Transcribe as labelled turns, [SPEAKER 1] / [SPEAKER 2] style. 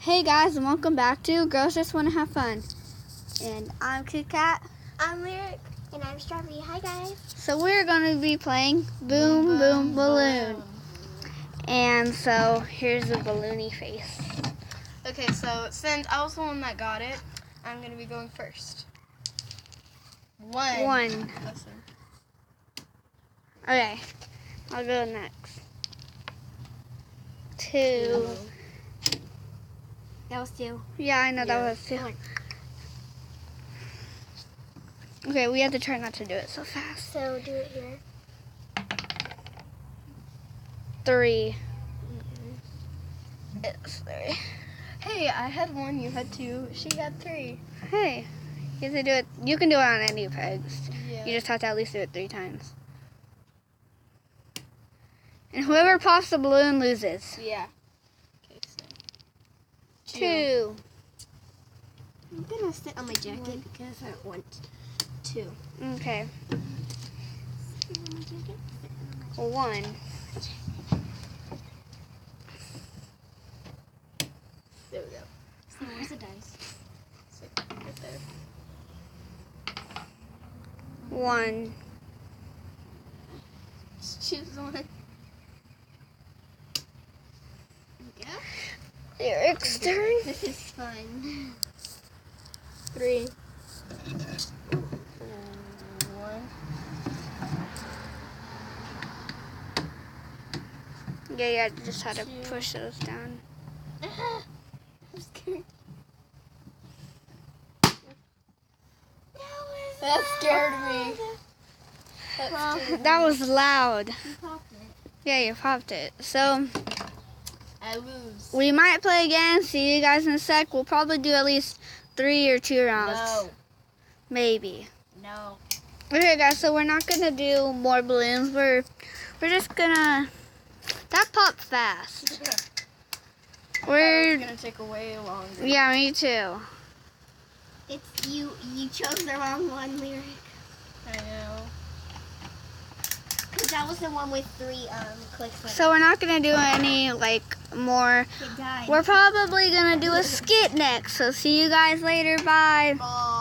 [SPEAKER 1] Hey guys, and welcome back to Girls Just Want to Have Fun. And I'm Kit Kat.
[SPEAKER 2] I'm Lyric. And I'm Strawberry. Hi guys.
[SPEAKER 1] So we're going to be playing Boom Boom Balloon. And so here's the balloony face.
[SPEAKER 3] Okay, so since I was the one that got it, I'm going to be going first. One. Listen.
[SPEAKER 1] Okay, I'll go next. Two.
[SPEAKER 2] That was two.
[SPEAKER 1] Yeah, I know that was two. Okay, we have to try not to do it so fast.
[SPEAKER 2] So do it here.
[SPEAKER 1] Three. It's three.
[SPEAKER 3] Hey, I had one, you had two, she had three.
[SPEAKER 1] Hey, you have to do it. You can do it on any pegs.
[SPEAKER 3] Yeah.
[SPEAKER 1] You just have to at least do it 3 times. And whoever pops the balloon loses.
[SPEAKER 3] Yeah. Okay, so.
[SPEAKER 1] Two.
[SPEAKER 2] I'm gonna sit on my jacket because I don't want to.
[SPEAKER 1] Okay. One.
[SPEAKER 3] There we go.
[SPEAKER 2] So where's the dice?
[SPEAKER 3] So, right there.
[SPEAKER 1] One.
[SPEAKER 3] Just choose one.
[SPEAKER 2] There we go.
[SPEAKER 1] Eric's turn.
[SPEAKER 2] This is fun.
[SPEAKER 3] Three. One.
[SPEAKER 1] Yeah, just had to push those down.
[SPEAKER 2] I'm scared.
[SPEAKER 3] That scared me.
[SPEAKER 1] That was loud.
[SPEAKER 2] You popped it.
[SPEAKER 1] Yeah, you popped it. So
[SPEAKER 3] I lose.
[SPEAKER 1] we might play again. See you guys in a sec. We'll probably do at least 3 or 2 rounds.
[SPEAKER 3] No.
[SPEAKER 1] Maybe.
[SPEAKER 3] No.
[SPEAKER 1] Okay, guys. So we're not gonna do more balloons. We're just gonna. That popped fast.
[SPEAKER 3] It's gonna take way longer.
[SPEAKER 1] Yeah, me too.
[SPEAKER 2] It's you. You chose the wrong one, Lyric.
[SPEAKER 3] I know.
[SPEAKER 2] Because that was the one with 3 clicks. On
[SPEAKER 1] So we're not gonna do any more.
[SPEAKER 2] it died.
[SPEAKER 1] We're probably gonna do a skit next. So see you guys later. Bye.
[SPEAKER 3] Bye.